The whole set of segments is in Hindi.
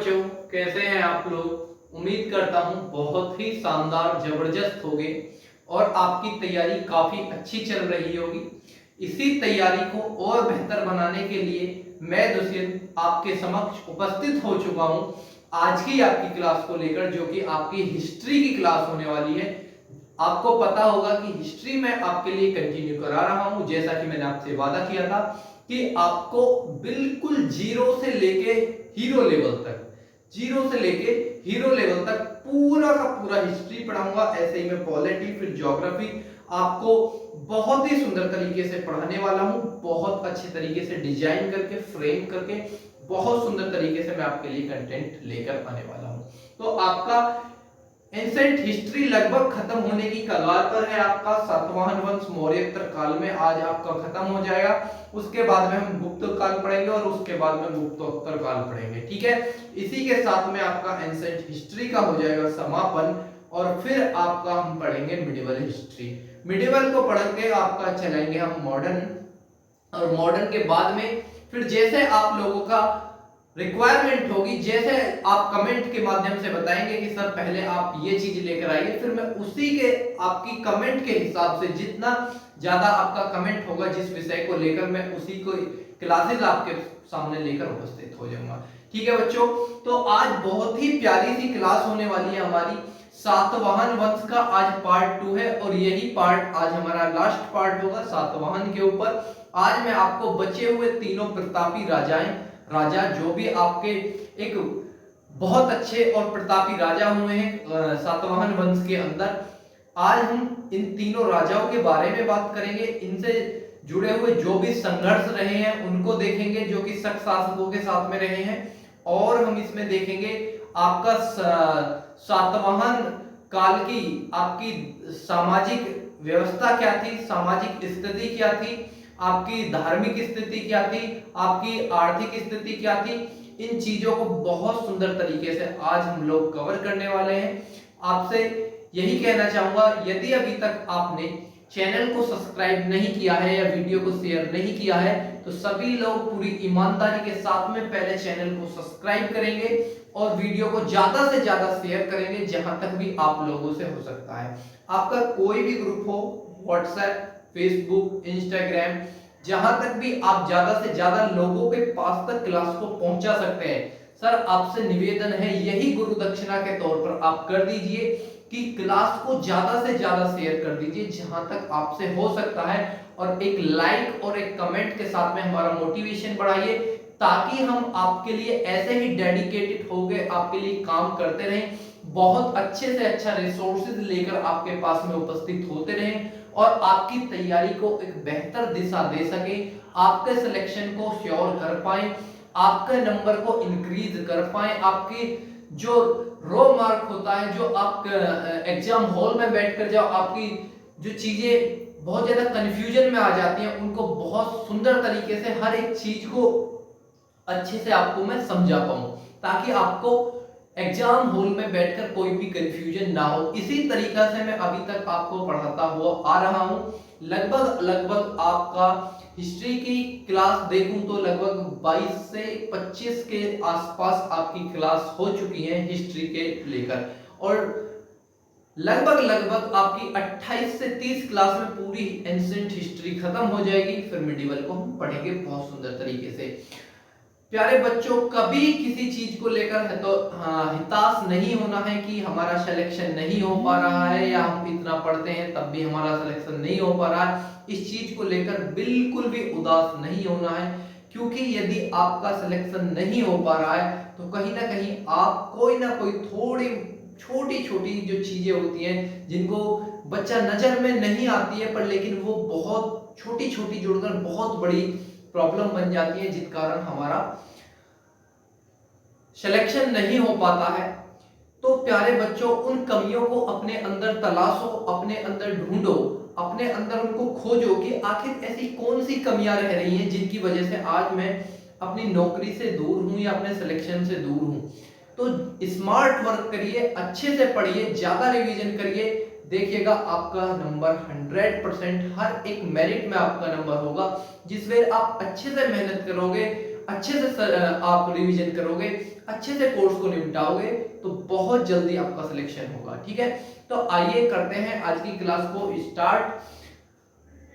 बच्चों, कैसे हैं आप लोग। उम्मीद करता हूं बहुत ही शानदार जबरदस्त होगे और आपकी तैयारी काफी अच्छी चल रही होगी। इसी तैयारी को और बेहतर बनाने के लिए मैं दुष्यंत आपके समक्ष उपस्थित हो चुका हूं आज की आपकी क्लास को लेकर, जो कि आपकी हिस्ट्री की क्लास होने वाली है। आपको पता होगा कि हिस्ट्री में आपके लिए कंटिन्यू करा रहा हूं, जैसा कि मैंने आपसे वादा किया था कि आपको बिल्कुल जीरो से लेके हीरो लेवल तक पूरा का पूरा हिस्ट्री पढ़ाऊंगा। ऐसे ही मैं पॉलिटी फिर ज्योग्राफी आपको बहुत ही सुंदर तरीके से पढ़ाने वाला हूं, बहुत अच्छे तरीके से डिजाइन करके फ्रेम करके बहुत सुंदर तरीके से मैं आपके लिए कंटेंट लेकर आने वाला हूं। तो आपका एंसेंट हिस्ट्री लगभग खत्म होने की कगार पर है। आपका सातवाहन वंश मौर्योत्तर काल में आज आपका खत्म हो जाएगा। उसके बाद में हम गुप्त काल पढ़ेंगे और उसके बाद में गुप्तोत्तर काल पढ़ेंगे, ठीक है। इसी के साथ में आपका एंसेंट हिस्ट्री का हो जाएगा समापन और फिर आपका हम पढ़ेंगे मिडिवल हिस्ट्री। मिडिवल को पढ़ के आपका चलेंगे हम मॉडर्न, और मॉडर्न के बाद में फिर जैसे आप लोगों का रिक्वायरमेंट होगी, जैसे आप कमेंट के माध्यम से बताएंगे कि सर पहले आप ये चीज लेकर आइए, फिर मैं उसी के आपकी कमेंट के हिसाब से जितना ज्यादा आपका कमेंट होगा जिस विषय को लेकर, मैं उसी को क्लासेस आपके सामने लेकर उपस्थित हो जाऊंगा, ठीक है बच्चों। तो आज बहुत ही प्यारी सी क्लास होने वाली है हमारी। सातवाहन वंश का आज पार्ट 2 है और यही पार्ट आज हमारा लास्ट पार्ट होगा सातवाहन के ऊपर। आज मैं आपको बचे हुए तीनों प्रतापी राजा जो भी आपके एक बहुत अच्छे और प्रतापी राजा हुए हैं सातवाहन वंश के अंदर, आज हम इन तीनों राजाओं के बारे में बात करेंगे। इनसे जुड़े हुए जो भी संघर्ष रहे हैं उनको देखेंगे, जो कि शक शासकों के साथ में रहे हैं। और हम इसमें देखेंगे आपका सातवाहन काल की आपकी सामाजिक व्यवस्था क्या थी, सामाजिक स्थिति क्या थी, आपकी धार्मिक स्थिति क्या थी, आपकी आर्थिक स्थिति क्या थी। इन चीजों को बहुत सुंदर तरीके से आज हम लोग कवर करने वाले हैं। आपसे यही कहना चाहूंगा, यदि अभी तक आपने चैनल को सब्सक्राइब नहीं किया है या वीडियो को शेयर नहीं किया है, तो सभी लोग पूरी ईमानदारी के साथ में पहले चैनल को सब्सक्राइब करेंगे और वीडियो को ज्यादा से ज्यादा शेयर करेंगे जहां तक भी आप लोगों से हो सकता है। आपका कोई भी ग्रुप हो, व्हाट्सएप, फेसबुक, इंस्टाग्राम, जहां तक भी आप ज्यादा से ज्यादा लोगों के पास तक क्लास को पहुंचा सकते हैं। सर आपसे निवेदन है, यही गुरु दक्षिणा के तौर पर आप कर दीजिए कि क्लास को ज्यादा से ज्यादा शेयर कर दीजिए जहां तक आपसे हो सकता है, और एक लाइक और एक कमेंट के साथ में हमारा मोटिवेशन बढ़ाइए, ताकि हम आपके लिए ऐसे ही डेडिकेटेड हो गए आपके लिए काम करते रहें, बहुत अच्छे से अच्छा रिसोर्सेज लेकर आपके पास में उपस्थित होते रहें और आपकी तैयारी को एक बेहतर दिशा दे सके, आपके सिलेक्शन को श्योर कर पाए, आपके नंबर को इंक्रीज कर पाए, आपकी जो रो मार्क होता है, जो आप एग्जाम हॉल में बैठकर जाओ आपकी जो चीजें बहुत ज्यादा कंफ्यूजन में आ जाती हैं, उनको बहुत सुंदर तरीके से हर एक चीज को अच्छे से आपको मैं समझा पाऊं, ताकि आपको एग्जाम हॉल में बैठकर कोई भी कंफ्यूजन ना हो। इसी तरीका से मैं अभी तक आपको पढ़ाता हुआ आ रहा हूं। लगभग आपका हिस्ट्री की क्लास देखूं तो लगभग 22 से 25 के आसपास आपकी क्लास हो चुकी है हिस्ट्री के लेकर, और लगभग आपकी 28 से 30 क्लास में पूरी एंशिएंट हिस्ट्री खत्म हो जाएगी। फिर मिडिवल को हम पढ़ेंगे बहुत सुंदर तरीके से। प्यारे बच्चों, कभी किसी चीज को लेकर है तो हताश नहीं होना है कि हमारा सिलेक्शन नहीं हो पा रहा है, या हम इतना पढ़ते हैं तब भी हमारा सिलेक्शन नहीं हो पा रहा है। इस चीज को लेकर बिल्कुल भी उदास नहीं होना है, क्योंकि यदि आपका सिलेक्शन नहीं हो पा रहा है तो कहीं ना कहीं आप कोई ना कोई थोड़ी छोटी छोटी जो चीजें होती हैं जिनको बच्चा नजर में नहीं आती है, पर लेकिन वो बहुत छोटी छोटी जुड़कर बहुत बड़ी प्रॉब्लम बन जाती है, जिस कारण हमारा सिलेक्शन नहीं हो पाता है। तो प्यारे बच्चों, उन कमियों को अपने अंदर तलाशो, अपने अंदर ढूंढो, अपने अंदर उनको खोजो कि आखिर ऐसी कौन सी कमियां रह रही हैं जिनकी वजह से आज मैं अपनी नौकरी से दूर हूं या अपने सिलेक्शन से दूर हूं। तो स्मार्ट वर्क करिए, अच्छे से पढ़िए, ज्यादा रिवीजन करिए, देखिएगा आपका नंबर 100% हर एक मेरिट में आपका नंबर होगा। जिस वेर आप अच्छे से मेहनत करोगे, अच्छे से आप रिवीजन करोगे, अच्छे से कोर्स को निपटाओगे तो बहुत जल्दी आपका सिलेक्शन होगा। ठीक है, तो आइए करते हैं आज की क्लास को स्टार्ट।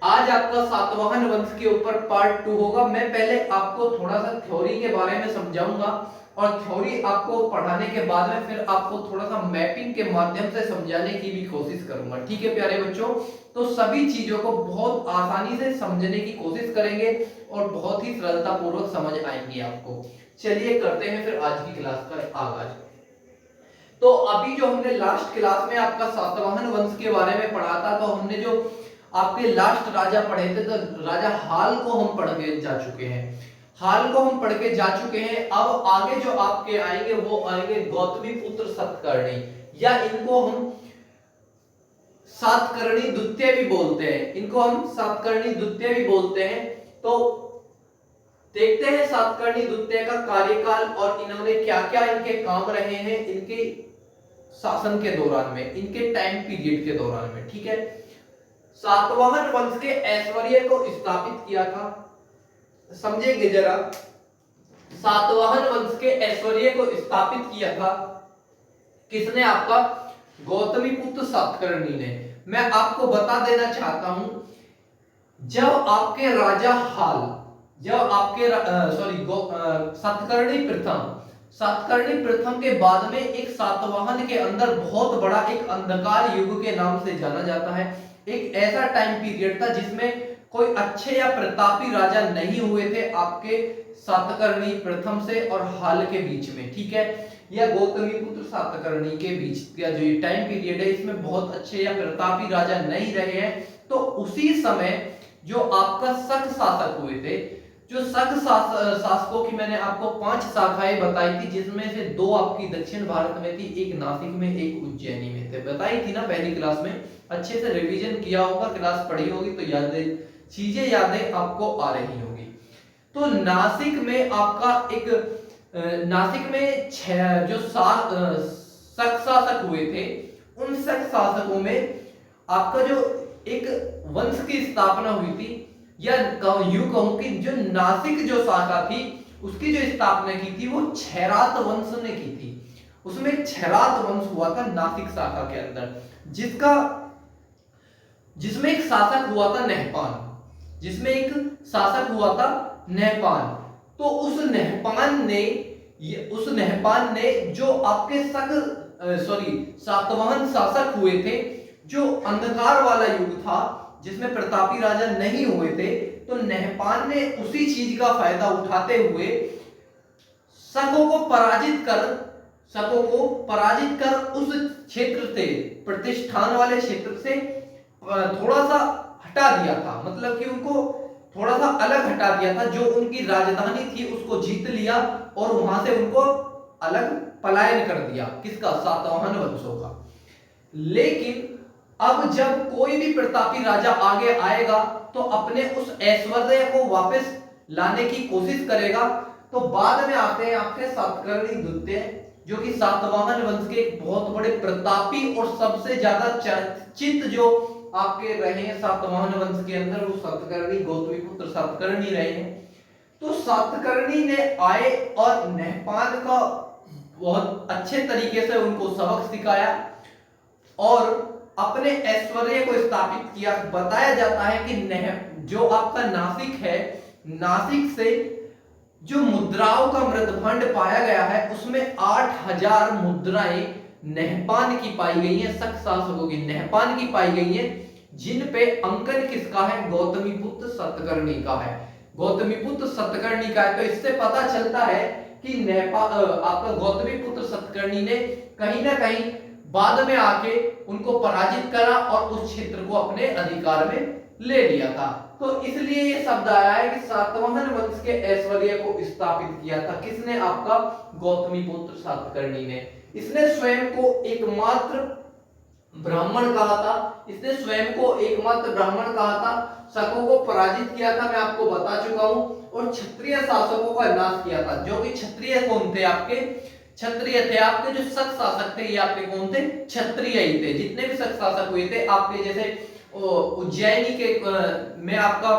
आज आपका सातवाहन वंश के ऊपर पार्ट 2 होगा। मैं पहले आपको थोड़ा सा थ्योरी के बारे में समझाऊंगा और थ्योरी आपको पढ़ाने के बाद में फिर आपको थोड़ा सा मैपिंग के माध्यम से समझाने की भी कोशिश करूंगा। ठीक है प्यारे बच्चों, तो सभी चीजों को बहुत आसानी से समझने की कोशिश करेंगे और बहुत ही सरलता पूर्वक समझ आएंगी आपको। चलिए करते हैं फिर आज की क्लास का आगाज। तो अभी जो हमने लास्ट क्लास में आपका सातवाहन वंश के बारे में पढ़ा था, तो हमने जो आपके लास्ट राजा पढ़े थे, तो राजा हाल को हम पढ़ के जा चुके हैं। हाल को हम पढ़ के जा चुके हैं। अब आगे जो आपके आएंगे वो आएंगे गौतमी पुत्र सतकर्णी, या इनको हम सातकर्णी द्वितीय भी बोलते हैं। इनको हम सातकर्णी द्वितीय भी बोलते हैं। तो देखते हैं सातकर्णी द्वितीय का कार्यकाल और इन्होंने क्या क्या इनके काम रहे हैं इनके शासन के दौरान में, इनके टाइम पीरियड के दौरान में। ठीक है, सातवाहन वंश के ऐश्वर्य को स्थापित किया था, समझेंगे जरा। सातवाहन वंश के ऐश्वर्य को स्थापित किया था किसने? आपका गौतमीपुत्र सातकर्णी ने। मैं आपको बता देना चाहता हूं, जब आपके राजा हाल, जब आपके सातकर्णी प्रथम के बाद में एक सातवाहन के अंदर बहुत बड़ा एक अंधकार युग के नाम से जाना जाता है। एक ऐसा टाइम पीरियड था जिसमें कोई अच्छे या प्रतापी राजा नहीं हुए थे आपके सातकर्णी प्रथम से और हाल के बीच में। ठीक है, या गौतमीपुत्र सातकर्णी के बीच का जो ये टाइम पीरियड है, इसमें बहुत अच्छे या प्रतापी राजा नहीं रहे हैं। तो उसी समय जो आपका शक शासक हुए थे, जो शक शासकों की मैंने आपको 5 शाखाएं बताई थी, जिसमें से 2 आपकी दक्षिण भारत में थी, एक नासिक में, एक उज्जैनी में थे। बताई थी ना पहली क्लास में, अच्छे से रिवीजन किया होगा, क्लास पढ़ी होगी तो यादें आपको आ रही होगी। तो नासिक में आपका एक नासिक में 6 जो शक शासक हुए थे, उन शक शासकों में आपका जो एक वंश की स्थापना हुई थी, या यूं कहूं कि जो नासिक जो शाखा थी उसकी जो स्थापना की थी वो छैरात वंश ने की थी। उसमें एक छैरात वंश हुआ था नासिक शाखा के अंदर, जिसमें एक शासक हुआ था नहपान, जिसमें एक शासक हुआ था नहपान। तो उस नहपान ने जो आपके सातवाहन शासक हुए थे, जो अंधकार वाला युग था जिसमें प्रतापी राजा नहीं हुए थे, तो नहपान ने उसी चीज का फायदा उठाते हुए शकों को पराजित कर उस क्षेत्र से, प्रतिष्ठान वाले क्षेत्र से थोड़ा सा हटा दिया था। मतलब कि उनको थोड़ा सा अलग हटा दिया था। जो उनकी राजधानी थी उसको जीत लिया और वहां से उनको अलग पलायन कर दिया। किसका? सातवाहन वंशों का। लेकिन अब जब कोई भी प्रतापी राजा आगे आएगा तो अपने उस ऐश्वर्य को वापस लाने की कोशिश करेगा। तो बाद में आते हैं आपके सातकर्णी द्वितीय, जो कि सातवाहन वंश के एक बहुत बड़े प्रतापी और सबसे ज्यादा चर्चित जो आपके रहे हैं सातवाहन वंश के अंदर, वो सातकर्णी, गौतमीपुत्र सातकर्णी रहे हैं। तो सातकर्णी ने आए और नहपान का बहुत अच्छे तरीके से उनको सबक सिखाया और अपने ऐश्वर्य को स्थापित किया। बताया जाता है कि जो आपका नासिक है, नासिक से जो मुद्राओं का मृदभंड पाया गया है, उसमें 8000 मुद्राएं नहपान की पाई गई हैं, शक शासकों की नहपान की पाई गई हैं, जिन पे अंकन किसका है? गौतमीपुत्र सतकर्णी का है। गौतमीपुत्र सतकर्णी का है। तो इससे पता चलता है कि आपका गौतमीपुत्र सतकर्णी ने कहीं ना कहीं बाद में आके उनको पराजित करा और उस क्षेत्र को अपने अधिकार में ले लिया था। तो इसलिए ये शब्द आया है कि सातवाहन वंश के ऐश्वर्य को स्थापित किया था किसने? आपका गौतमीपुत्र सातकर्णी ने। इसने स्वयं को एकमात्र ब्राह्मण कहा था, इसने स्वयं को एकमात्र ब्राह्मण कहा था, शकों को पराजित किया था, मैं आपको बता चुका हूं, और क्षत्रिय शासकों का नाश किया था। जो कि क्षत्रिय कौन थे? आपके क्षत्रिय थे। आपके जो शक शासक थे ये आपके कौन थे? क्षत्रिय ही थे। जितने भी शक शासक हुए थे आपके, जैसे उज्जैनी के में आपका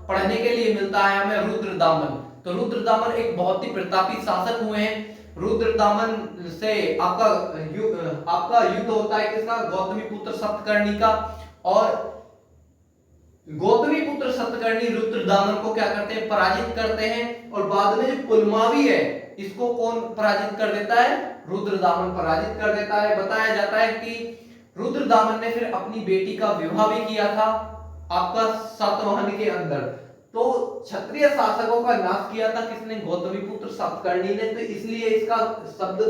पढ़ने के लिए मिलता है हमें रुद्रदामन। तो रुद्रदामन एक बहुत ही प्रतापी शासक हुए हैं। रुद्रदामन से आपका युद्ध होता है किसका, गौतमीपुत्र सतकर्णी का। और गौतमीपुत्र सतकर्णी रुद्रदामन को क्या करते हैं, पराजित करते हैं। और बाद में जो पुलमावी है इसको कौन पराजित कर देता है, रुद्रदामन पराजित कर देता है। बताया जाता है कि रुद्रदामन ने फिर अपनी बेटी का विवाह भी किया था आपका सातवाहन के अंदर। तो क्षत्रिय शासकों का नाश किया था किसने, गौतमीपुत्र सतकर्णी ने। तो इसलिए इसका शब्द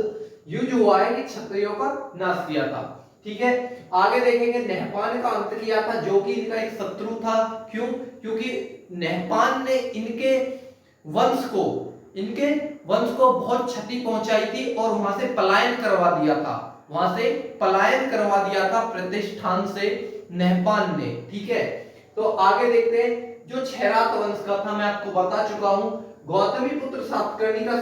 यूज हुआ है कि क्षत्रियों का नाश किया था। ठीक है, आगे देखेंगे नहपान का अंत किया था जो कि इनका एक शत्रु था। क्यों, क्योंकि नहपान ने इनके वंश को बहुत क्षति पहुंचाई थी और वहां से पलायन करवा दिया था प्रतिष्ठान से नहपान ने। ठीक है, तो आगे देखते हैं जो छैरात वंश का था, मैं आपको बता चुका हूं। गौतमीपुत्र सातकर्णी का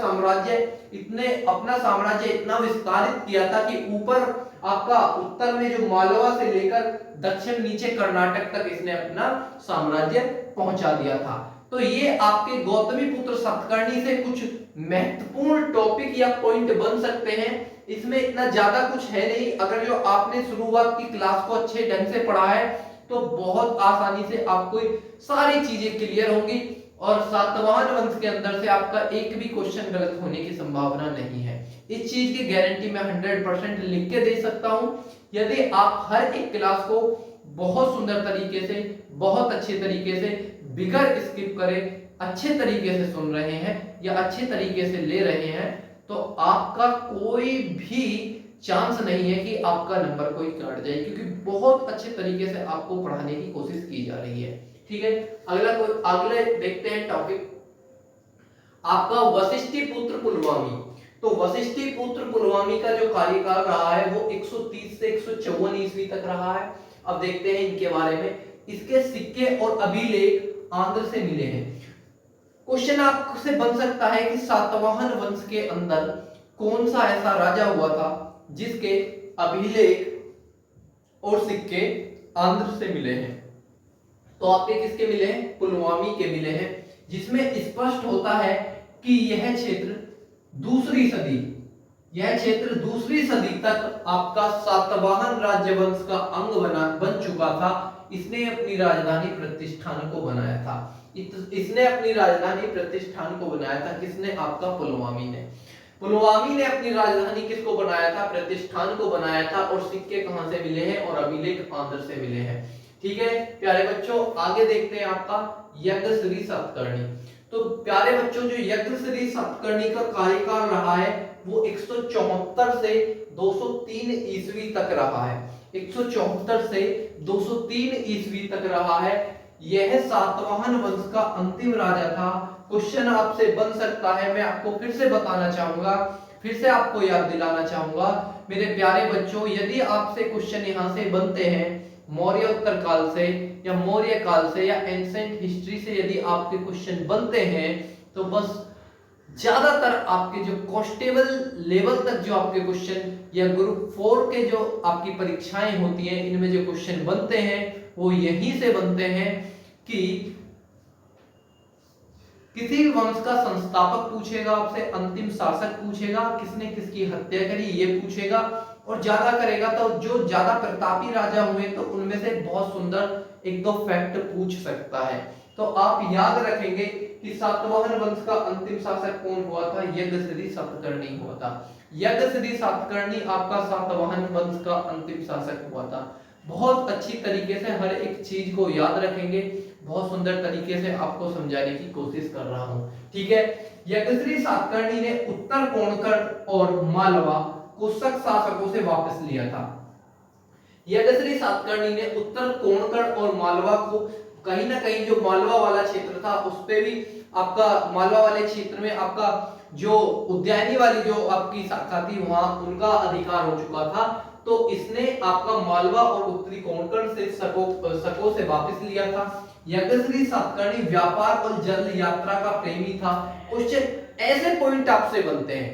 अपना साम्राज्य इतना विस्तारित किया था कि ऊपर आपका उत्तर में जो मालवा से लेकर दक्षिण नीचे कर्नाटक तक इसने अपना साम्राज्य पहुंचा दिया था। तो ये आपके गौतमीपुत्र सातकर्णी से कुछ महत्वपूर्ण टॉपिक या पॉइंट बन सकते हैं। इसमें इतना ज्यादा कुछ है नहीं, अगर जो आपने शुरुआत की क्लास को अच्छे ढंग से पढ़ा है तो बहुत आसानी से आपको सारी चीजें क्लियर होंगी और सातवाहन वंश के अंदर से आपका एक भी क्वेश्चन गलत होने की संभावना नहीं है। इस चीज की गारंटी मैं 100% लिख के दे सकता हूं। यदि आप हर एक क्लास को बहुत सुंदर तरीके से, बहुत अच्छे तरीके से, बिगर स्किप करे अच्छे तरीके से सुन रहे हैं या अच्छे तरीके से ले रहे हैं, तो आपका कोई भी चांस नहीं है कि आपका नंबर कोई काट जाए, क्योंकि बहुत अच्छे तरीके से आपको पढ़ाने की कोशिश की जा रही है। ठीक है, अगले देखते हैं टॉपिक आपका वशिष्ठी पुत्र पुलवामी। तो वशिष्ठी पुत्र पुलवामी का जो कार्यकाल रहा है वो 130 से 154 ईस्वी तक रहा है। अब देखते हैं इनके बारे में। इसके सिक्के और अभिलेख आंध्र से मिले हैं। क्वेश्चन आपसे बन सकता है कि सातवाहन वंश के अंदर कौन सा ऐसा राजा हुआ था जिसके अभिलेख और सिक्के आंध्र से मिले हैं। तो आपके किसके मिले हैं, पुलवामी के मिले हैं, जिसमें स्पष्ट होता है कि यह क्षेत्र दूसरी सदी तक आपका सातवाहन राजवंश का अंग बन चुका था। इसने अपनी राजधानी प्रतिष्ठान को बनाया था। किसने, आपका पुलवामी ने अपनी राजधानी किसको बनाया था, प्रतिष्ठान को बनाया था। और सिक्के कहां से मिले हैं और अभिलेख आंध्र से मिले हैं। ठीक है प्यारे बच्चों, आगे देखते हैं आपका यज्ञश्री सातकर्णी। तो प्यारे बच्चों, जो यज्ञश्री सातकर्णी का कार्यकाल रहा है वो 174 से 203 ईस्वी तक रहा है। 174 से 203 ईस्वी तक रहा है। यह सातवाहन वंश का अंतिम राजा था। क्वेश्चन आपसे बन सकता है, मैं आपको फिर से बताना चाहूंगा, फिर से आपको याद दिलाना चाहूंगा मेरे प्यारे बच्चों, यदि आपसे क्वेश्चन यहां से बनते हैं मौर्य उत्तर काल से या मौर्य काल से या एंसेंट हिस्ट्री से यदि आपके क्वेश्चन बनते हैं, तो बस ज्यादातर आपके जो कांस्टेबल लेवल तक जो आपके क्वेश्चन या ग्रुप 4 के जो आपकी परीक्षाएं होती हैं, इनमें जो क्वेश्चन बनते हैं वो यहीं से बनते हैं कि किसी वंश का संस्थापक पूछेगा आपसे, अंतिम शासक पूछेगा, किसने किसकी हत्या करी ये पूछेगा, और ज्यादा करेगा तो जो ज्यादा प्रतापी राजा हुए तो उनमें से बहुत सुंदर एक दो फैक्ट पूछ सकता है। तो आप याद रखेंगे कि सातवाहन वंश का अंतिम शासक कौन हुआ था, यज्ञश्री सातकर्णी हुआ था। यज्ञश्री सातकर्णी आपका सातवाहन वंश का अंतिम शासक हुआ था। बहुत अच्छी तरीके से हर एक चीज को याद रखेंगे, बहुत सुंदर तरीके से आपको समझाने की कोशिश कर रहा हूं। ठीक है, यज्ञश्री सातकर्णी ने उत्तर कोंकण और मालवा को शक शासकों से वापस लिया था। यज्ञश्री सातकर्णी ने उत्तर कोंकण और मालवा को कहीं ना कहीं जो मालवा वाला क्षेत्र था उस पे भी आपका मालवा वाले क्षेत्र में आपका जो उद्यानी वाली जो आपकी शाखा थी वहां उनका अधिकार हो चुका था। तो इसने आपका मालवा और उत्तरी कोंकण से शकों से वापस लिया था। यज्ञश्री सातकर्णी व्यापार और जल यात्रा का प्रेमी था। क्वेश्चन ऐसे पॉइंट आपसे बनते हैं,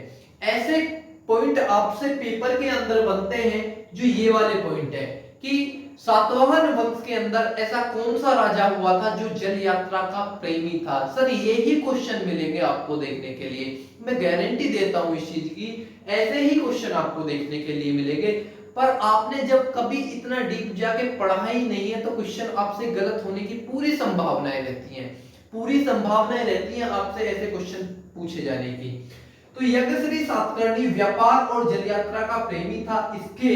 ऐसे पॉइंट आपसे पेपर के अंदर बनते हैं जो ये वाले पॉइंट है कि सातवाहन वंश के अंदर ऐसा कौन सा राजा हुआ था जो जल यात्रा का प्रेमी था? सर यही क्वेश्चन मिलेंगे आपको देखने के लिए, मैं गारंटी देता हूं इस चीज की, ऐसे ही क्वेश्चन आपको देखने के लिए मिलेंगे। पर आपने जब कभी इतना डीप जाके पढ़ा ही नहीं है तो क्वेश्चन आपसे गलत होने की पूरी संभावनाएं रहती हैं, पूरी संभावनाएं रहती हैं आपसे ऐसे क्वेश्चन पूछे जाने की। तो यज्ञश्री सातकर्णी व्यापार और जल यात्रा का प्रेमी था। इसके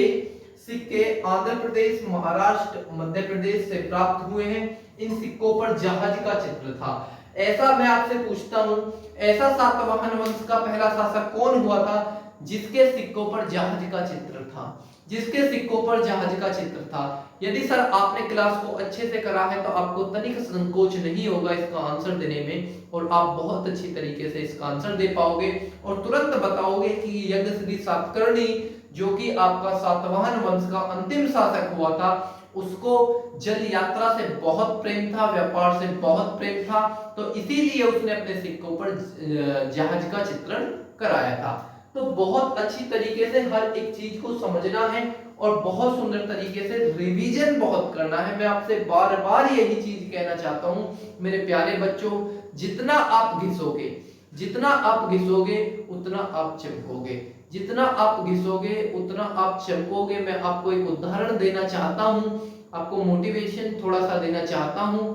सिक्के आंध्र प्रदेश, महाराष्ट्र, मध्य प्रदेश से प्राप्त हुए हैं। इन सिक्कों पर जहाज का चित्र था। ऐसा मैं आपसे पूछता हूं, ऐसा सातवाहन वंश का पहला शासक कौन हुआ था जिसके सिक्कों पर जहाज का चित्र था? जिसके सिक्कों पर जहाज का चित्र था। यदि सर आपने क्लास को अच्छे से करा है तो आपको तनिक संकोच नहीं होगा इसका आंसर देने में, और आप बहुत अच्छी तरीके से इसका आंसर दे पाओगे और तुरंत बताओगे कि यज्ञश्री सातकर्णी जो कि आपका सातवाहन वंश का अंतिम शासक हुआ था, उसको जल यात्रा से बहुत प्रेम था, व्यापार से बहुत प्रेम था, तो इसीलिए उसने अपने सिक्कों पर जहाज का चित्रण कराया था। तो बहुत अच्छी तरीके से हर एक चीज को समझना है और बहुत सुंदर तरीके से रिवीजन बहुत करना है। मैं आपसे बार बार यही चीज कहना चाहता हूं मेरे प्यारे बच्चों, जितना आप घिसोगे, जितना आप घिसोगे उतना आप चमकोगे, जितना आप घिसोगे उतना आप चमकोगे। मैं आपको एक उदाहरण देना चाहता हूं, आपको मोटिवेशन थोड़ा सा देना चाहता हूं।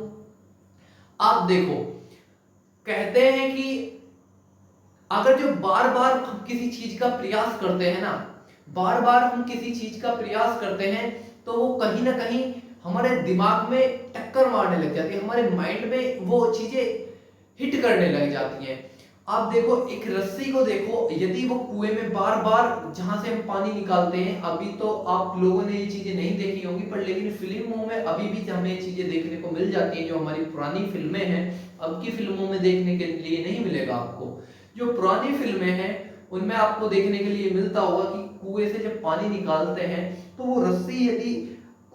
आप देखो, कहते हैं कि अगर जो बार बार हम किसी चीज का प्रयास करते हैं ना, बार बार हम किसी चीज का प्रयास करते हैं तो वो कहीं ना कहीं हमारे दिमाग में टक्कर मारने लग जाती है, हमारे माइंड में वो चीजें हिट करने लग जाती हैं। आप देखो एक रस्सी को देखो, यदि वो कुएं में बार बार जहां से हम पानी निकालते हैं, अभी तो आप लोगों ने ये चीजें नहीं देखी होंगी पर लेकिन फिल्मों में अभी भी हमें ये चीजें देखने को मिल जाती हैं। जो हमारी पुरानी फिल्में हैं, अब की फिल्मों में देखने के लिए नहीं मिलेगा आपको। जो पुरानी फिल्में हैं उनमें आपको देखने के लिए मिलता होगा कि कुएं से जब पानी निकालते हैं तो वो रस्सी यदि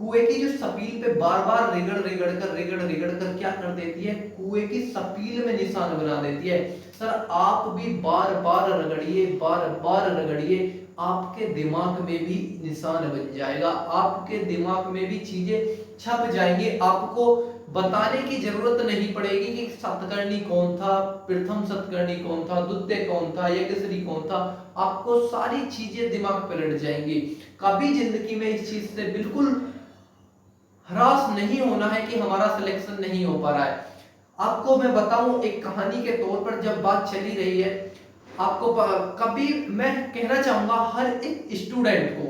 कुएं की जो सपील पे बार बार रिगड़ कर क्या कर देती है, कुएं की सपील में निशान बना देती है। सर आप भी बार बार रगड़िए, आपके दिमाग में भी निशान बन जाएगा, आपके दिमाग में भी चीजें छप जाएंगी। आपको बताने की जरूरत नहीं पड़ेगी कि सातकर्णी कौन था, प्रथम सातकर्णी कौन था, द्वितीय कौन था, यज्ञश्री कौन था, आपको सारी चीजें दिमाग पे रट जाएंगी। कभी जिंदगी में इस चीज से बिल्कुल हरास नहीं होना है कि हमारा सिलेक्शन नहीं हो पा रहा है। आपको मैं बताऊं एक कहानी के तौर पर, जब बात चली रही है, आपको कभी मैं कहना चाहूंगा हर एक स्टूडेंट को,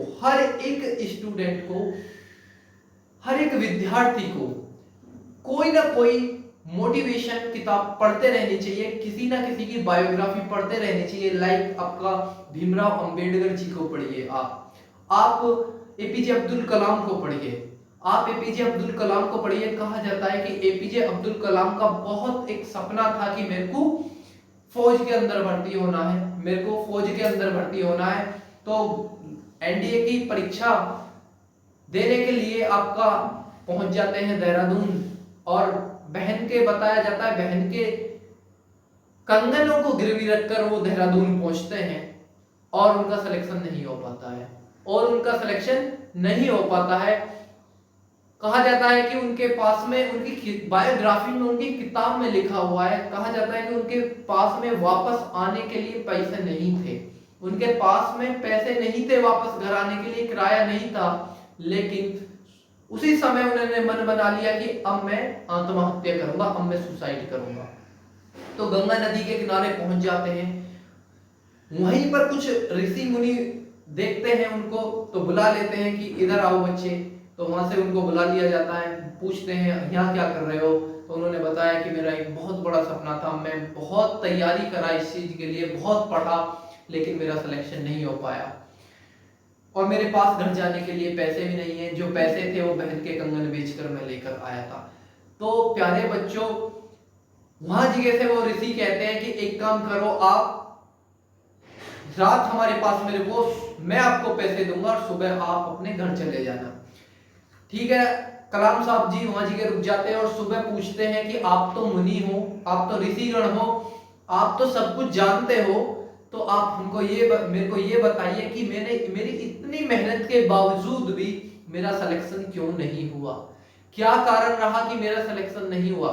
हर एक विद्यार्थी को कोई ना कोई मोटिवेशन किताब पढ़ते रहनी चाहिए, किसी ना किसी की बायोग्राफी पढ़ते रहनी चाहिए। लाइक आपका भीमराव अंबेडकर जी को पढ़िए, आप एपीजे अब्दुल कलाम को पढ़िए, आप एपीजे अब्दुल कलाम को पढ़िए। कहा जाता है कि एपीजे अब्दुल कलाम का बहुत एक सपना था कि मेरे को फौज के अंदर भर्ती होना है, मेरे को फौज के अंदर भर्ती होना है। तो एनडीए की परीक्षा देने के लिए आपका पहुंच जाते हैं देहरादून, और बहन के बताया जाता है बहन के कंगनों को गिरवी रखकर वो देहरादून पहुंचते हैं और उनका सिलेक्शन नहीं हो पाता है, कहा जाता है कि उनके पास में, उनकी बायोग्राफी में, उनकी किताब में लिखा हुआ है, कहा जाता है कि उनके पास में वापस आने के लिए पैसे नहीं थे, उनके पास में पैसे नहीं थे वापस घर आने के लिए, किराया नहीं था। लेकिन उसी समय उन्होंने मन बना लिया कि अब मैं आत्महत्या करूंगा, अब मैं सुसाइड करूंगा। तो गंगा नदी के किनारे पहुंच जाते हैं, वहीं पर कुछ ऋषि मुनि देखते हैं उनको, तो बुला लेते हैं कि इधर आओ बच्चे। तो वहां से उनको बुला लिया जाता है, पूछते हैं यहाँ क्या कर रहे हो। तो उन्होंने बताया कि मेरा एक बहुत बड़ा सपना था, मैं बहुत तैयारी करा इस चीज के लिए, बहुत पढ़ा, लेकिन मेरा सिलेक्शन नहीं हो पाया और मेरे पास घर जाने के लिए पैसे भी नहीं है, जो पैसे थे वो बहन के कंगन बेचकर मैं लेकर आया था। तो प्यारे बच्चों, वहां जगह से वो ऋषि कहते हैं कि एक काम करो, आप रात हमारे पास मेरे को, मैं आपको पैसे दूंगा और सुबह आप अपने घर चले जाना। ठीक है, कलाम साहब जी वहां जगह रुक जाते हैं और सुबह पूछते हैं कि आप तो मुनि हो, आप तो ऋषिगण हो, आप तो सब कुछ जानते हो, तो आप हमको मेरे को ये बताइए कि मेरी इतनी मेहनत के बावजूद भी मेरा सिलेक्शन क्यों नहीं हुआ, क्या कारण रहा कि मेरा सिलेक्शन नहीं हुआ।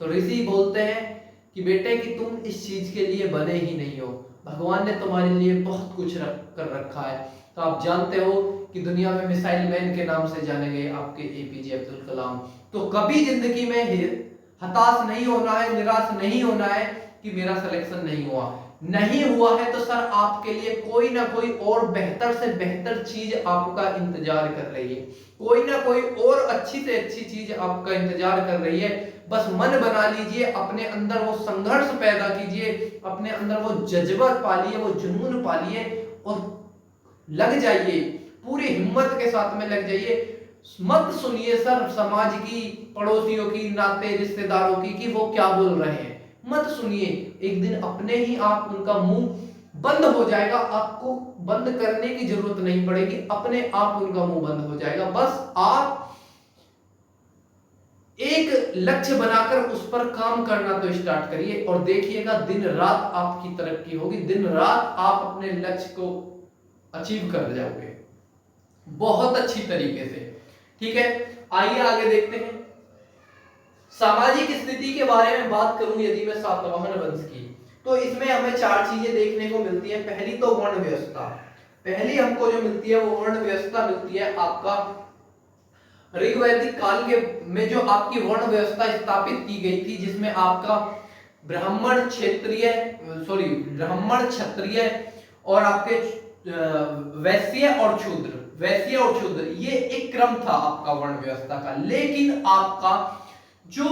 तो ऋषि बोलते हैं कि बेटे कि तुम इस चीज के लिए बने ही नहीं हो, भगवान ने तुम्हारे लिए बहुत कुछ कर रखा है। तो आप जानते हो कि दुनिया में मिसाइल मैन के नाम से जाने गए आपके एपीजे अब्दुल कलाम। तो कभी जिंदगी में हताश नहीं होना है, निराश नहीं होना है कि मेरा सिलेक्शन नहीं हुआ। नहीं हुआ है तो सर आपके लिए कोई ना कोई और बेहतर से बेहतर चीज आपका इंतजार कर रही है, कोई ना कोई और अच्छी से अच्छी चीज आपका इंतजार कर रही है। बस मन बना लीजिए, अपने अंदर वो संघर्ष पैदा कीजिए, अपने अंदर वो जज्बा पालिए, वो जुनून पालिए और लग जाइए, पूरी हिम्मत के साथ में लग जाइए। मत सुनिए सर समाज की, पड़ोसियों की, नाते रिश्तेदारों की कि वो क्या बोल रहे हैं, मत सुनिए। एक दिन अपने ही आप उनका मुंह बंद हो जाएगा, आपको बंद करने की जरूरत नहीं पड़ेगी, अपने आप उनका मुंह बंद हो जाएगा। बस आप एक लक्ष्य बनाकर उस पर काम करना तो स्टार्ट करिए और देखिएगा दिन रात आपकी तरक्की होगी, दिन रात आप अपने लक्ष्य को अचीव कर जाओगे बहुत अच्छी तरीके से। ठीक है, आइए आगे देखते हैं। सामाजिक स्थिति के बारे में बात करूं यदि मैं सातवाहन वंश की, तो इसमें हमें चार चीजें देखने को मिलती है। पहली तो वर्ण व्यवस्था, पहली हमको जो मिलती है वो वर्ण व्यवस्था मिलती है आपका ऋग्वैदिक काल के में जो आपकी वर्ण व्यवस्था स्थापित की गई थी, जिसमें आपका ब्राह्मण क्षत्रिय और आपके वैश्य और शूद्र, ये एक क्रम था आपका वर्ण व्यवस्था का। लेकिन आपका जो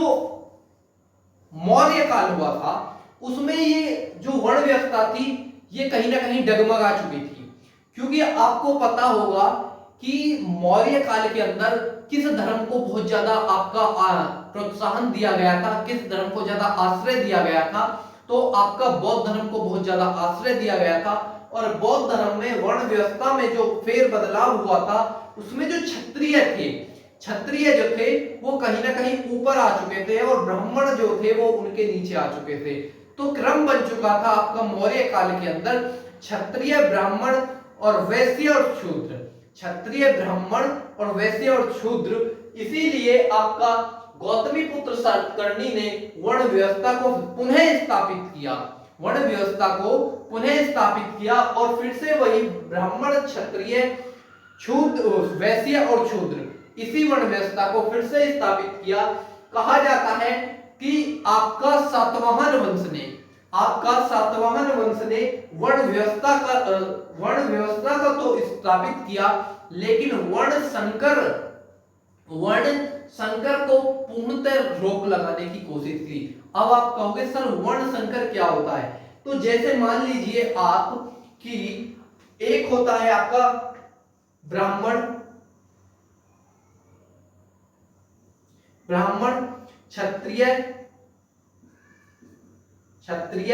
मौर्य काल हुआ था उसमें ये जो वर्ण व्यवस्था थी ये कहीं ना कहीं डगमगा चुकी थी, क्योंकि आपको पता होगा कि मौर्य काल के अंदर किस धर्म को बहुत ज्यादा आपका प्रोत्साहन दिया गया था, किस धर्म को ज्यादा आश्रय दिया गया था, तो आपका बौद्ध धर्म को बहुत ज्यादा आश्रय दिया गया था। और बौद्ध धर्म में वर्ण व्यवस्था में जो फेर बदलाव हुआ था उसमें जो क्षत्रिय जो थे वो कहीं ना कहीं ऊपर आ चुके थे और ब्राह्मण जो थे वो उनके नीचे आ चुके थे। तो क्रम बन चुका था आपका मौर्य काल के अंदर क्षत्रिय, ब्राह्मण और वैश्य और शूद्र, क्षत्रिय, ब्राह्मण और वैश्य और शूद्र। इसीलिए आपका गौतमी पुत्र सातकर्णी ने वर्ण व्यवस्था को पुनः स्थापित किया, और फिर से वही ब्राह्मण, क्षत्रिय, शूद्र, वैश्य और शूद्र, इसी वर्ण व्यवस्था को फिर से स्थापित किया। कहा जाता है कि आपका सातवाहन वंश ने वर्ण व्यवस्था का तो स्थापित किया, लेकिन वर्ण संकर को पूर्णतः रोक लगाने की कोशिश की। अब आप कहोगे सर वर्ण संकर क्या होता है, तो जैसे मान लीजिए आप कि एक होता है आपका ब्राह्मण, क्षत्रिय,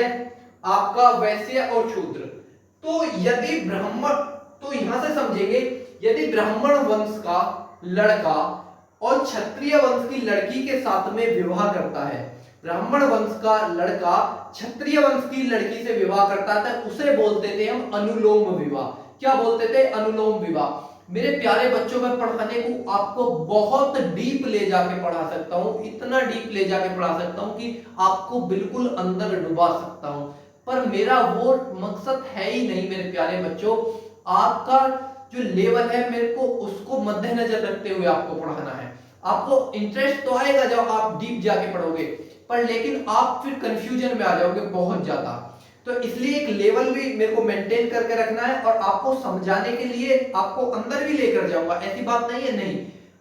आपका वैश्य और शूद्र। तो यदि ब्राह्मण, तो यहां से समझेंगे, यदि ब्राह्मण वंश का लड़का और क्षत्रिय वंश की लड़की के साथ में विवाह करता है, ब्राह्मण वंश का लड़का क्षत्रिय वंश की लड़की से विवाह करता था, उसे बोलते थे हम अनुलोम विवाह। क्या बोलते थे? अनुलोम विवाह। मेरे प्यारे बच्चों, में पढ़ाने को आपको बहुत डीप ले जाके पढ़ा सकता हूं, इतना डीप ले जाके पढ़ा सकता हूं कि आपको बिल्कुल अंदर डुबा सकता हूं, पर मेरा वो मकसद है ही नहीं। मेरे प्यारे बच्चों, आपका जो लेवल है मेरे को उसको मद्देनजर रखते हुए आपको पढ़ाना है। आपको इंटरेस्ट तो आएगा जब आप डीप जाके पढ़ोगे, पर लेकिन आप फिर कंफ्यूजन में आ जाओगे बहुत ज्यादा। तो इसलिए एक लेवल भी मेरे को मेंटेन करके रखना है, और आपको समझाने के लिए आपको अंदर भी लेकर जाऊंगा, ऐसी बात नहीं है नहीं,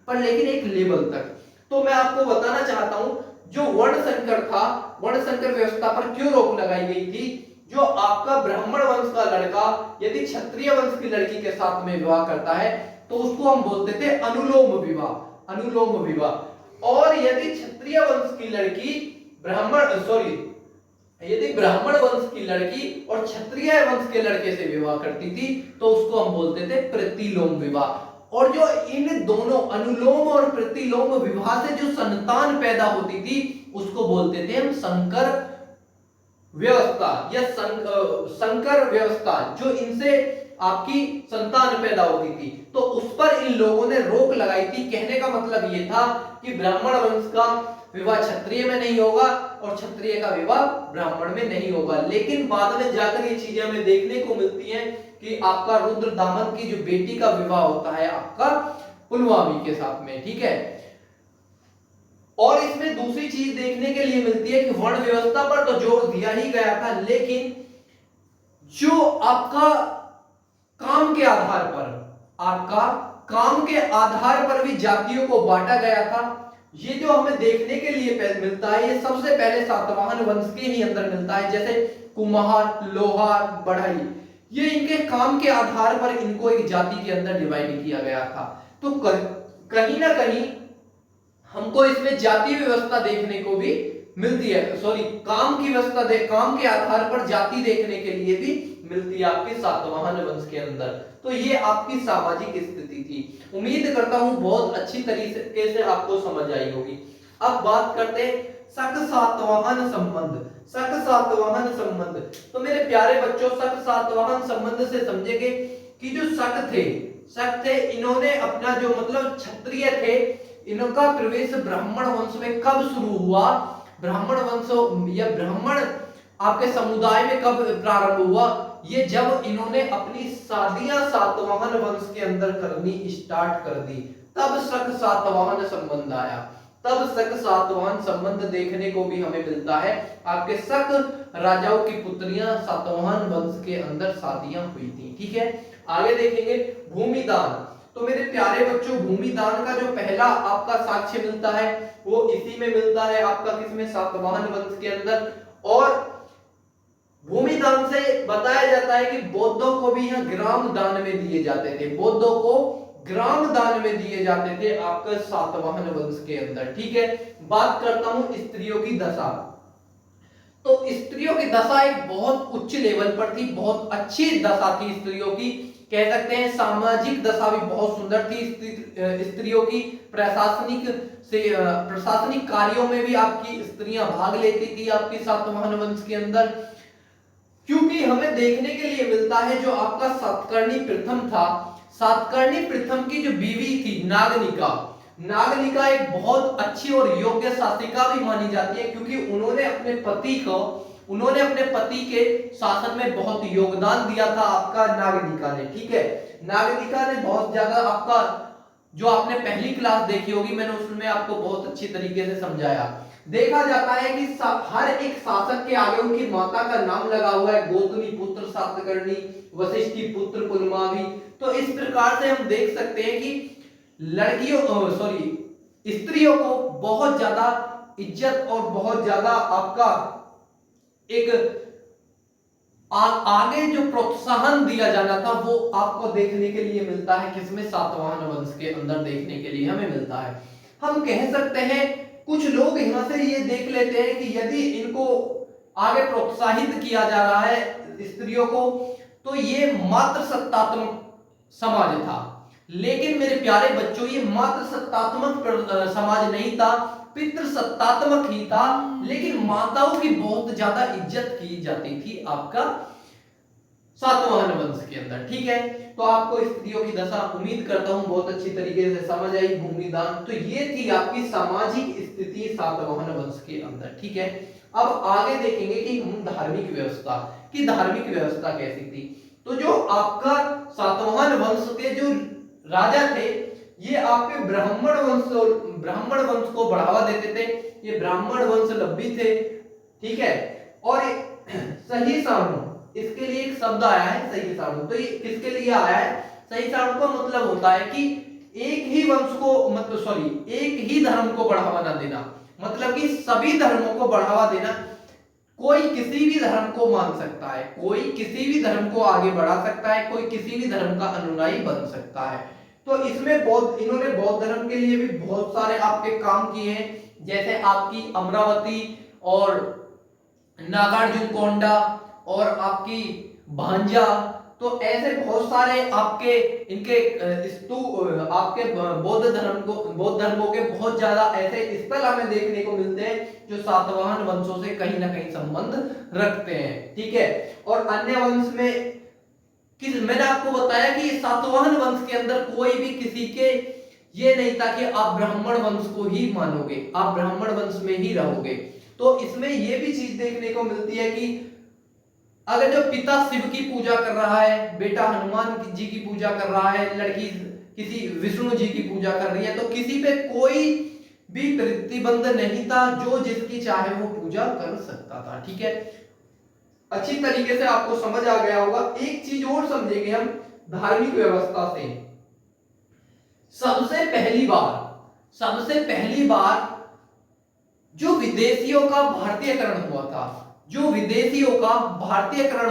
पर लेकिन एक लेवल तक। तो मैं आपको बताना चाहता हूं, जो वर्ण संकर था, वर्ण संकर व्यवस्था पर क्यों रोक लगाई गई थी। जो आपका ब्राह्मण वंश का लड़का यदि क्षत्रिय वंश की लड़की के साथ में विवाह करता है तो उसको हम बोलते थे अनुलोम विवाह। और यदि क्षत्रिय वंश की लड़की यदि ब्राह्मण वंश की लड़की और क्षत्रिय वंश के लड़के से विवाह करती थी तो उसको हम बोलते थे प्रतिलोम विवाह। और जो इन दोनों अनुलोम और प्रतिलोम विवाह से जो संतान पैदा होती थी उसको बोलते थे हम संकर व्यवस्था या संकर व्यवस्था। जो इनसे आपकी संतान पैदा होती थी, तो उस पर इन लोगों ने रोक लगाई थी। कहने का मतलब ये था कि ब्राह्मण वंश का विवाह क्षत्रिय में नहीं होगा और क्षत्रिय का विवाह ब्राह्मण में नहीं होगा। लेकिन बाद में जाकर ये चीजें हमें देखने को मिलती हैं कि आपका रुद्रदामन की जो बेटी का विवाह होता है आपका पुलवामी के साथ में, ठीक है। और इसमें दूसरी चीज देखने के लिए मिलती है कि वर्ण व्यवस्था पर तो जोर दिया ही गया था, लेकिन जो आपका काम के आधार पर, आपका काम के आधार पर भी जातियों को बांटा गया था। ये जो हमें देखने के लिए मिलता है, ये सबसे पहले सातवाहन वंश के ही अंदर मिलता है। जैसे कुम्हार, लोहार, बढ़ई, ये इनके काम के आधार पर इनको एक जाति के अंदर डिवाइड किया गया था। तो कहीं ना कहीं हमको इसमें जाति व्यवस्था देखने को भी मिलती है, सॉरी काम की व्यवस्था काम के आधार पर जाति देखने के लिए भी मिलती है आपके सातवाहन वंश के अंदर। तो ये आपकी सामाजिक स्थिति थी। उम्मीद करता हूं बहुत अच्छी तरीके से आपको समझ आई होगी। अब बात करते हैं शक सातवाहन संबंध। शक सातवाहन संबंध, तो मेरे प्यारे बच्चों शक सातवाहन संबंध से समझेंगे कि जो शक थे इन्होंने अपना जो मतलब क्षत्रिय थे, इनका प्रवेश ब्राह्मण वंश में कब शुरू हुआ, ब्राह्मण वंश या ब्राह्मण आपके समुदाय में कब प्रारंभ हुआ, ये जब इन्होंने अपनी शादियां सातवाहन वंश के अंदर करनी स्टार्ट कर दी, तब शक सातवाहन संबंध आया। तब शक सातवाहन संबंध देखने को भी हमें मिलता है। आपके शक राजाओं की पुत्रियां सातवाहन वंश के अंदर शादियां हुई थी, ठीक है। आगे देखेंगे भूमिदान। तो मेरे प्यारे बच्चों भूमिदान का जो पहला आपका साक्ष्य मिलता है वो इसी में मिलता है, आपका किसमें, सातवाहन वंश के अंदर। और भूमिदान से बताया जाता है कि बौद्धों को भी यह ग्राम दान में दिए जाते थे, बौद्धों को ग्राम दान में दिए जाते थे आपका सातवाहन वंश के अंदर, ठीक है। बात करता हूं स्त्रियों की दशा। तो स्त्रियों की दशा एक बहुत उच्च लेवल पर थी, बहुत अच्छी दशा थी स्त्रियों की, कह सकते हैं सामाजिक दशा भी बहुत सुंदर थी स्त्रियों की। प्रशासनिक कार्यों में भी आपकी स्त्रियां भाग लेती थी आपकी सातवाहन वंश के अंदर। क्योंकि हमें देखने के लिए मिलता है जो आपका सातकर्णी प्रथम था, सातकर्णी प्रथम की जो बीवी थी नागनिका, नागनिका एक बहुत अच्छी और योग्य शासिका भी मानी जाती है, क्योंकि उन्होंने अपने पति के शासन में बहुत योगदान दिया था आपका नागनिका ने, ठीक है। नागनिका ने बहुत ज्यादा आपका जो आपने पहली क्लास देखी होगी मैंने उसमें आपको बहुत अच्छी तरीके से समझाया। देखा जाता है कि हर एक शासक के आगे उनकी माता का नाम लगा हुआ है, गौतमी पुत्र सातकर्णी, वशिष्ठी पुत्र पुलमावी। तो इस प्रकार से हम देख सकते हैं कि स्त्रियों को बहुत ज्यादा इज्जत और बहुत ज्यादा आपका एक आगे जो प्रोत्साहन दिया जाना था वो आपको देखने के लिए मिलता है किसमें, सातवाहन वंश के अंदर देखने के लिए हमें मिलता है। हम कह सकते हैं कुछ लोग यहां से ये देख लेते हैं कि यदि इनको आगे प्रोत्साहित किया जा रहा है स्त्रियों को तो ये मात्र सत्तात्मक समाज था। लेकिन मेरे प्यारे बच्चों ये मात्र सत्तात्मक समाज नहीं था, पितृसत्तात्मक ही था, लेकिन माताओं की बहुत ज्यादा इज्जत की जाती थी आपका सातवाहन वंश के अंदर, ठीक है। तो आपको स्त्रियों की दशा उम्मीद करता हूं बहुत अच्छी तरीके से समझ आई। भूमिदान, तो ये थी आपकी सामाजिक स्थिति सातवाहन वंश के अंदर, ठीक है। अब आगे देखेंगे कि हम धार्मिक व्यवस्था कैसी थी। तो जो आपका सातवाहन वंश के जो राजा थे ये आपके ब्राह्मण वंश को बढ़ावा देते थे, ये ब्राह्मण वंशलंबी थे, ठीक है। और सही साणु, इसके लिए एक शब्द आया है सही साणु, तो ये किसके लिए आया है, सही साणु का मतलब होता है कि एक ही वंश को एक ही धर्म को बढ़ावा ना देना, मतलब कि सभी धर्मों को बढ़ावा देना। कोई किसी भी धर्म को मान सकता है, कोई किसी भी धर्म को आगे बढ़ा सकता है, कोई किसी भी धर्म का अनुयायी बन सकता है। तो इसमें इन्होंने बौद्ध धर्म के लिए भी बहुत सारे आपके काम किए हैं, जैसे आपकी अमरावती और नागार्जुनकोंडा और आपकी भांजा। तो ऐसे बहुत सारे आपके इनके आपके बौद्ध धर्मों के बहुत ज्यादा ऐसे स्थल हमें देखने को मिलते हैं जो सातवाहन वंशों से कहीं ना कहीं संबंध रखते हैं, ठीक है। और अन्य वंश में कि मैंने आपको बताया कि सातवाहन वंश के अंदर कोई भी किसी के ये नहीं था कि आप ब्राह्मण वंश को ही मानोगे, आप ब्राह्मण वंश में ही रहोगे। तो इसमें ये भी चीज देखने को मिलती है कि अगर जो पिता शिव की पूजा कर रहा है, बेटा हनुमान जी की पूजा कर रहा है, लड़की किसी विष्णु जी की पूजा कर रही है, तो किसी पे कोई भी प्रतिबंध नहीं था, जो जिसकी चाहे वो पूजा कर सकता था। ठीक है, अच्छी तरीके से आपको समझ आ गया होगा। एक चीज और समझेंगे हम धार्मिक व्यवस्था से। सबसे पहली बार जो विदेशियों का भारतीयकरण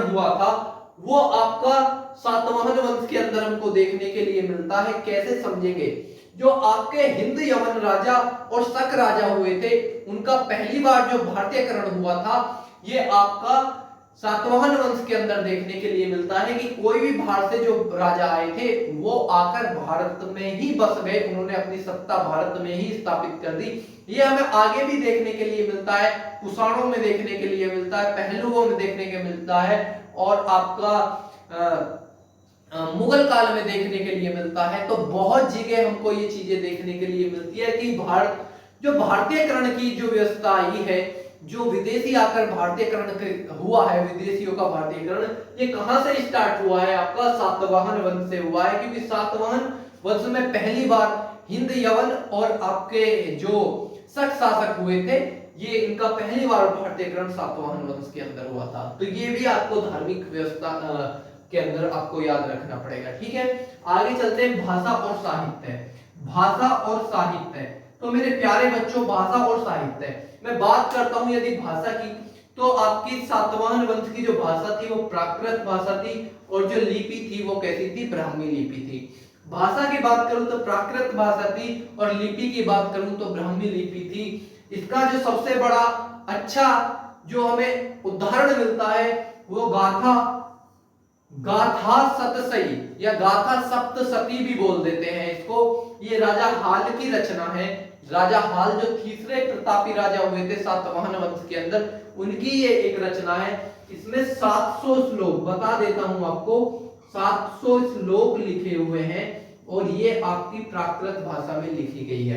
हुआ था, वो आपका सातवाहन वंश के अंदर हमको देखने के लिए मिलता है। कैसे समझेंगे? जो आपके हिंद यमन राजा और शक राजा हुए थे, उनका पहली बार जो भारतीयकरण हुआ था, ये आपका सातवाहन वंश के अंदर देखने के लिए मिलता है कि कोई भी भारत से जो राजा आए थे वो आकर भारत में ही बस गए, उन्होंने अपनी सत्ता भारत में ही स्थापित कर दी। ये हमें आगे भी देखने के लिए मिलता है, कुषाणों में देखने के लिए मिलता है, पहलुओं में देखने के मिलता है, और आपका मुगल काल में देखने के लिए मिलता है। तो बहुत जगह हमको ये चीजें देखने के लिए मिलती है कि जो भारतीयकरण की जो व्यवस्था आई है, जो विदेशी आकर भारतीयकरण हुआ है, विदेशियों का भारतीयकरण, ये कहां से स्टार्ट हुआ है? आपका सातवाहन वंश से हुआ है, क्योंकि सातवाहन वंश में पहली बार हिंद यवन और आपके जो शक शासक हुए थे, ये इनका पहली बार भारतीयकरण सातवाहन वंश के अंदर हुआ था। तो ये भी आपको धार्मिक व्यवस्था के अंदर आपको याद रखना पड़ेगा। ठीक है, आगे चलते हैं भाषा और साहित्य। तो मेरे प्यारे बच्चों, भाषा और साहित्य मैं बात करता हूं यदि भाषा की, तो आपकी सातवाहन वंश की जो भाषा थी वो प्राकृत भाषा थी, और जो लिपि थी वो कैसी थी? ब्राह्मी लिपि थी। भाषा की बात करूं तो प्राकृत भाषा थी, और लिपि की बात करूं तो ब्राह्मी लिपि थी। इसका जो सबसे बड़ा अच्छा जो हमें उदाहरण मिलता है वो गाथा सतसई या गाथा सप्तसती भी बोल देते हैं इसको। ये राजा हाल की रचना है। राजा हाल जो तीसरे प्रतापी राजा हुए थे सातवाहन वंश के अंदर, उनकी ये एक रचना है। इसमें 700 श्लोक, बता देता हूं आपको, 700 श्लोक लिखे हुए हैं, और ये आपकी प्राकृत भाषा में लिखी गई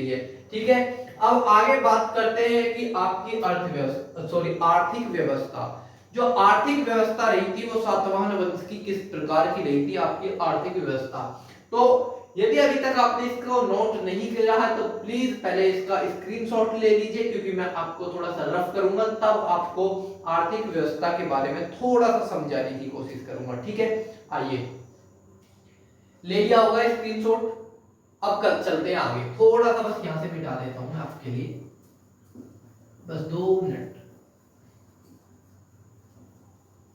है। ठीक है, अब आगे बात करते हैं कि आपकी आर्थिक व्यवस्था। जो आर्थिक व्यवस्था रही थी वो सातवाहन वंश की किस प्रकार की रही थी? आपकी आर्थिक व्यवस्था। तो यदि अभी तक आपने इसको नोट नहीं किया है तो प्लीज पहले इसका स्क्रीनशॉट ले लीजिए, क्योंकि मैं आपको थोड़ा सा रफ करूंगा, तब आपको आर्थिक व्यवस्था के बारे में थोड़ा सा समझाने की कोशिश करूंगा। ठीक है, आइए, ले लिया होगा स्क्रीनशॉट। अब कल चलते हैं आगे, थोड़ा सा बस यहां से मिटा देता हूं मैं आपके लिए, बस 2 मिनट।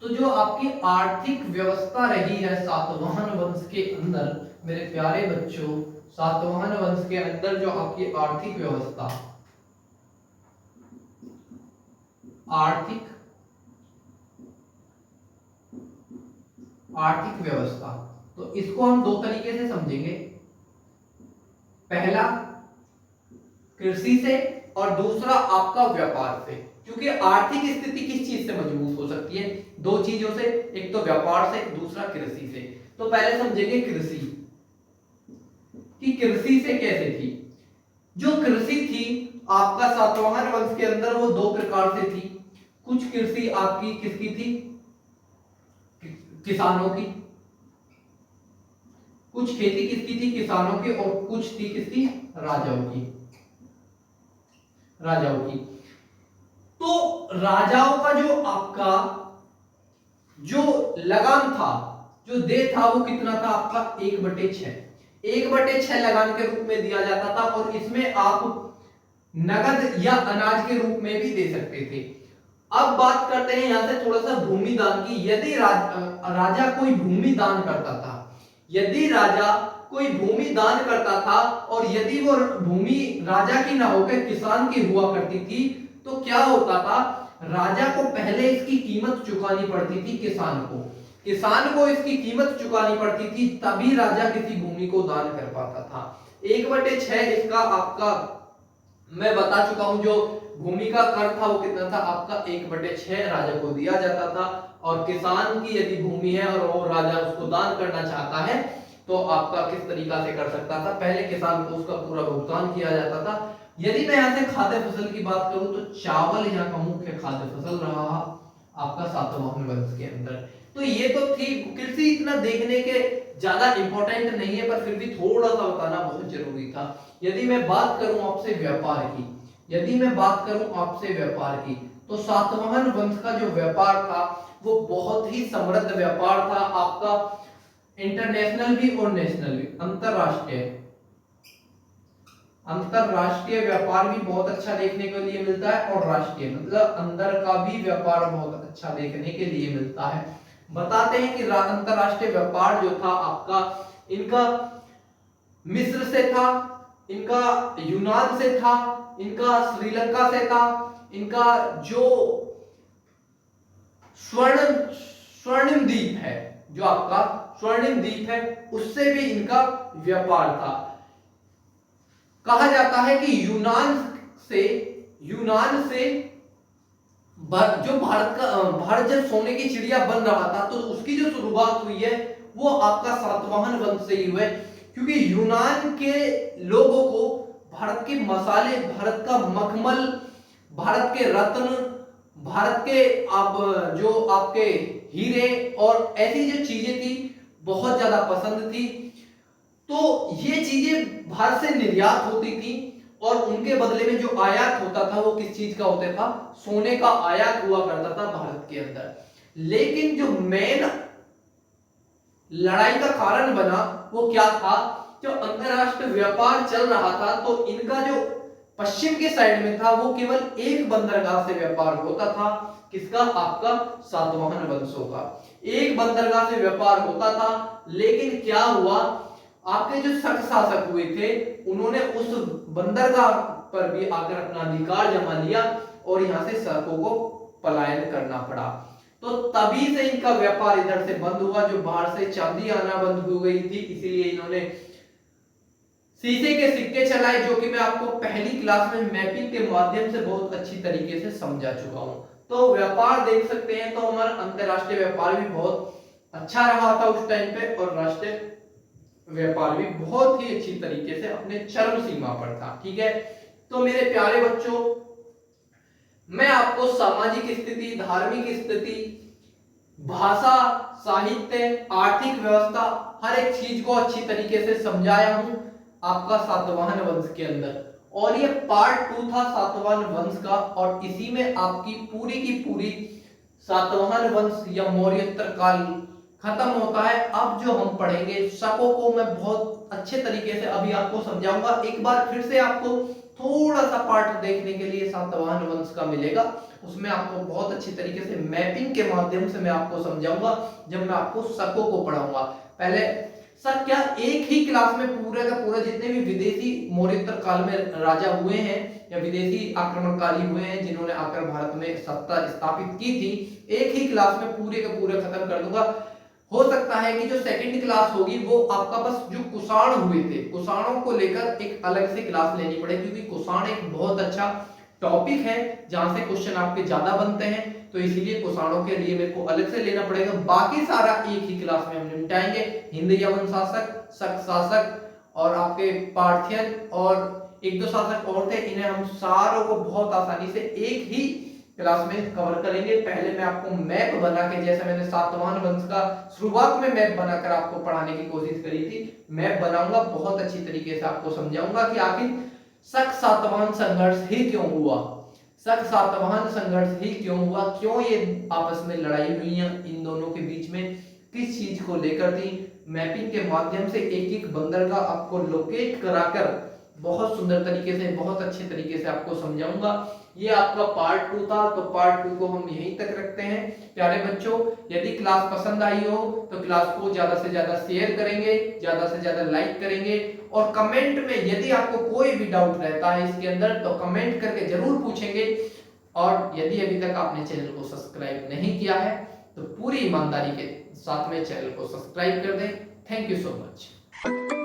तो जो आपकी आर्थिक व्यवस्था रही है सातवाहन वंश के अंदर, मेरे प्यारे बच्चों, सातवाहन वंश के अंदर जो आपकी आर्थिक व्यवस्था, तो इसको हम 2 तरीके से समझेंगे। पहला कृषि से, और दूसरा आपका व्यापार से। क्योंकि आर्थिक स्थिति किस चीज से मजबूत हो सकती है? 2 चीजों से, एक तो व्यापार से, दूसरा कृषि से। तो पहले समझेंगे कृषि, कि कृषि से कैसे थी। जो कृषि थी आपका सातवाहन वंश के अंदर, वो 2 प्रकार से थी। कुछ कृषि आपकी किसकी थी? किसानों की। कुछ खेती किसकी थी? किसानों की। और कुछ थी किसकी? राजाओं की। तो राजाओं का जो आपका जो लगान था, जो दे था, वो कितना था? आपका 1/6 लगान के रूप में दिया जाता था, और इसमें आप नगद या अनाज के रूप में भी दे सकते थे। अब बात करते हैं यहां से थोड़ा सा भूमि दान की। यदि राजा कोई भूमि दान करता था, और यदि वो भूमि राजा की ना होकर किसान की हुआ करती थी, तो क्या होता था? राजा को पहले इसकी कीमत चुकानी पड़ती थी किसान को इसकी कीमत चुकानी पड़ती थी, तभी राजा किसी भूमि को दान कर पाता था। 1/6 इसका आपका मैं बता चुका हूं, जो भूमि का कर था वो कितना था आपका 1/6 राजा को दिया जाता था, और किसान की यदि भूमि है और वो राजा उसको दान करना चाहता है तो आपका किस तरीका से कर सकता था, पहले किसान को उसका पूरा भुगतान किया जाता था। यदि मैं यहाँ से खाद्य फसल की बात करूं तो चावल यहाँ का मुख्य खाद्य फसल रहा आपका सातवाहन वंश के अंदर। तो ये तो थी कृषि, इतना देखने के ज्यादा इंपॉर्टेंट नहीं है पर फिर भी थोड़ा सा बताना बहुत जरूरी था। यदि मैं बात करूं आपसे व्यापार की, यदि मैं बात करूं आपसे व्यापार की, तो सातवाहन वंश का जो व्यापार था वो बहुत ही समृद्ध व्यापार था आपका, इंटरनेशनल भी और नेशनल भी, अंतरराष्ट्रीय व्यापार भी बहुत अच्छा देखने के लिए मिलता है, और राष्ट्रीय मतलब अंदर का भी व्यापार बहुत अच्छा देखने के लिए मिलता है। बताते हैं कि अंतरराष्ट्रीय व्यापार जो था आपका, इनका मिस्र से था, इनका यूनान से था, इनका श्रीलंका से था, इनका जो स्वर्णिम द्वीप है, जो आपका स्वर्णिम द्वीप है उससे भी इनका व्यापार था। कहा जाता है कि यूनान से जो भारत जब सोने की चिड़िया बन रहा था तो उसकी जो शुरुआत हुई है वो आपका सातवाहन वंश से ही हुआ है, क्योंकि यूनान के लोगों को भारत के मसाले, भारत का मखमल, भारत के रत्न, भारत के जो आपके हीरे और ऐसी जो चीजें थी बहुत ज्यादा पसंद थी। तो ये चीजें भारत से निर्यात होती थी और उनके बदले में जो आयात होता था वो किस चीज का होता था, सोने का आयात हुआ करता था भारत के अंदर। लेकिन जो मेन लड़ाई का कारण बना वो क्या था, जो अंतरराष्ट्रीय व्यापार चल रहा था तो इनका जो पश्चिम के साइड में था वो केवल एक बंदरगाह से व्यापार होता था, किसका, आपका सातवाहन वंशों का। एक बंदरगाह से व्यापार होता था, लेकिन क्या हुआ, आपके जो शक शासक हुए थे उन्होंने उस बंदरगाह पर भी आकर अपना अधिकार जमा लिया और यहां से सड़कों को पलायन करना पड़ा। तो तभी से इनका व्यापार इधर से बंद हुआ, जो बाहर से चांदी आना बंद हो गई थी, इसीलिए इन्होंने शीशे के सिक्के चलाए, जो कि मैं आपको पहली क्लास में मैपिंग के माध्यम से बहुत अच्छी तरीके से समझा चुका हूं। तो व्यापार देख सकते हैं, तो हमारा अंतरराष्ट्रीय व्यापार भी बहुत अच्छा रहा था उस टाइम पे, और राष्ट्रीय व्यापार भी बहुत ही अच्छी तरीके से अपने चरम सीमा पर था। ठीक है, तो मेरे प्यारे बच्चों, मैं आपको सामाजिक स्थिति, धार्मिक स्थिति, भाषा, साहित्य, आर्थिक व्यवस्था, हर एक चीज को अच्छी तरीके से समझाया हूं आपका सातवाहन वंश के अंदर। और ये पार्ट 2 था सातवाहन वंश का, और इसी में आपकी पूरी की पूरी सातवाहन वंश या मौर्योत्तर काल खत्म होता है। अब जो हम पढ़ेंगे शकों को मैं बहुत अच्छे तरीके से अभी आपको समझाऊंगा। एक बार फिर से आपको थोड़ा सा पार्ट देखने के लिए सातवाहन वंश का मिलेगा, उसमें आपको बहुत अच्छी तरीके से मैपिंग के माध्यम से मैं आपको समझाऊंगा जब मैं आपको शकों को पढ़ाऊंगा। पहले सर क्या एक ही क्लास में पूरा का पूरा जितने भी विदेशी मौर्योत्तर काल में राजा हुए हैं या विदेशी आक्रमणकारी हुए हैं जिन्होंने आकर भारत में सत्ता स्थापित की थी, एक ही क्लास में पूरे का पूरा खत्म कर दूंगा। हो सकता है कि जो सेकंड क्लास होगी वो आपका बस जो कुषाण हुए थे, कुषाणों को लेकर एक अलग से क्लास लेनी पड़ेगी, क्योंकि कुषाण एक बहुत अच्छा टॉपिक है जहां से क्वेश्चन आपके ज्यादा बनते हैं, तो इसीलिए कुषाणों के लिए मेरे को अलग से लेना पड़ेगा। बाकी सारा एक ही क्लास में हम निपटाएंगे। हिंद यवन शासक, शक शासक और आपके पार्थियन और एक दो शासक और थे, इन्हें हम सारों को बहुत आसानी से एक ही क्लास में कवर करेंगे। पहले मैं आपको मैप बना के, जैसे मैंने सातवाहन वंश का शुरुआत में मैप बनाकर आपको पढ़ाने की कोशिश करी थी, मैप बनाऊंगा, बहुत अच्छी तरीके से आपको समझाऊंगा कि आखिर शक सातवाहन संघर्ष ही क्यों हुआ, शक सातवाहन संघर्ष ही क्यों हुआ, क्यों ये आपस में लड़ाई हुई है, इन दोनों के बीच में किस चीज को लेकर थी। मैपिंग के माध्यम से एक एक बंदरगाह आपको लोकेट कराकर बहुत सुंदर तरीके से, बहुत अच्छे तरीके से आपको समझाऊंगा। ये आपका पार्ट 2 था, तो पार्ट 2 को हम यहीं तक रखते हैं। प्यारे बच्चों, यदि क्लास पसंद आई हो तो क्लास को ज्यादा से ज्यादा शेयर करेंगे, ज्यादा से ज्यादा लाइक करेंगे, और कमेंट में यदि आपको कोई भी डाउट रहता है इसके अंदर तो कमेंट करके जरूर पूछेंगे। और यदि अभी तक आपने चैनल को सब्सक्राइब नहीं किया है तो पूरी ईमानदारी के साथ में चैनल को सब्सक्राइब कर दें। Thank you so much.